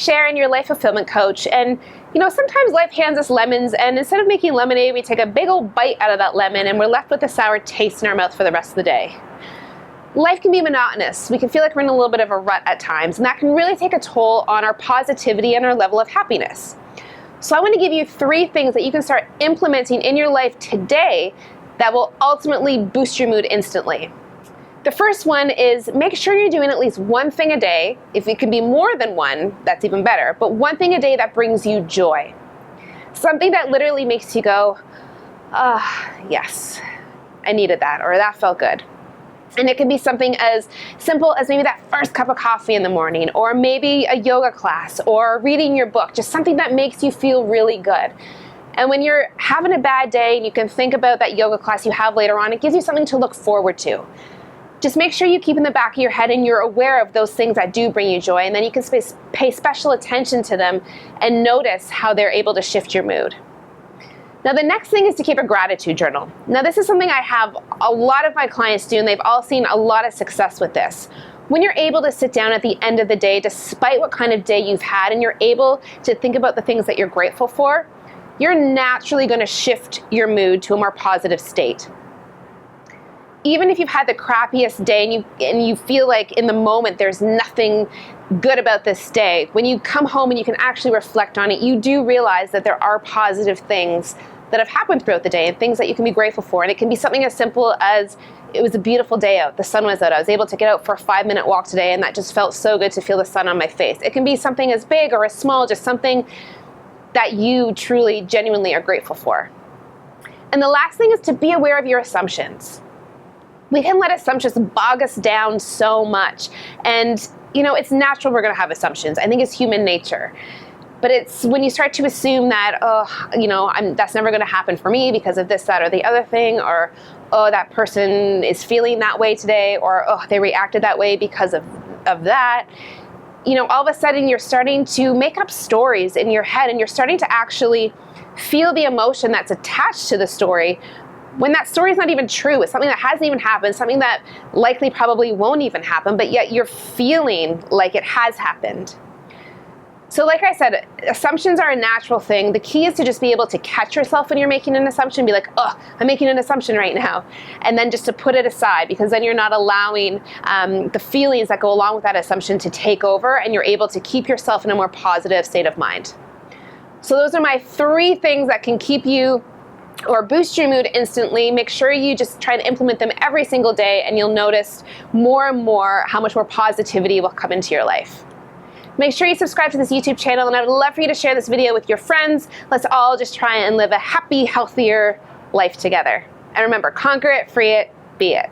Sharon, your life fulfillment coach, and sometimes life hands us lemons, and instead of making lemonade, we take a big old bite out of that lemon and we're left with a sour taste in our mouth for the rest of the day. Life can be monotonous. We can feel like we're in a little bit of a rut at times, and that can really take a toll on our positivity and our level of happiness. So I want to give you 3 things that you can start implementing in your life today that will ultimately boost your mood instantly. The first one is make sure you're doing at least one thing a day. If it can be more than one, that's even better. But one thing a day that brings you joy. Something that literally makes you go, yes, I needed that, or that felt good. And it can be something as simple as maybe that first cup of coffee in the morning, or maybe a yoga class, or reading your book, just something that makes you feel really good. And when you're having a bad day and you can think about that yoga class you have later on, it gives you something to look forward to. Just make sure you keep in the back of your head and you're aware of those things that do bring you joy, and then you can pay special attention to them and notice how they're able to shift your mood. Now, the next thing is to keep a gratitude journal. Now, this is something I have a lot of my clients do, and they've all seen a lot of success with this. When you're able to sit down at the end of the day, despite what kind of day you've had, and you're able to think about the things that you're grateful for, you're naturally going to shift your mood to a more positive state. Even if you've had the crappiest day and you feel like in the moment there's nothing good about this day, when you come home and you can actually reflect on it, you do realize that there are positive things that have happened throughout the day and things that you can be grateful for. And it can be something as simple as it was a beautiful day out, the sun was out, I was able to get out for a 5-minute walk today, and that just felt so good to feel the sun on my face. It can be something as big or as small, just something that you truly, genuinely are grateful for. And the last thing is to be aware of your assumptions. We can let assumptions bog us down so much. And, it's natural we're going to have assumptions. I think it's human nature. But it's when you start to assume that, that's never going to happen for me because of this, that, or the other thing, or, that person is feeling that way today, or, they reacted that way because of that. All of a sudden you're starting to make up stories in your head, and you're starting to actually feel the emotion that's attached to the story when that story is not even true. It's something that hasn't even happened, something that likely probably won't even happen, but yet you're feeling like it has happened. So like I said, assumptions are a natural thing. The key is to just be able to catch yourself when you're making an assumption, be like, I'm making an assumption right now. And then just to put it aside, because then you're not allowing the feelings that go along with that assumption to take over, and you're able to keep yourself in a more positive state of mind. So those are my 3 things that can keep you or boost your mood instantly. Make sure you just try to implement them every single day, and you'll notice more and more how much more positivity will come into your life. Make sure you subscribe to this YouTube channel, and I would love for you to share this video with your friends. Let's all just try and live a happy, healthier life together. And remember, conquer it, free it, be it.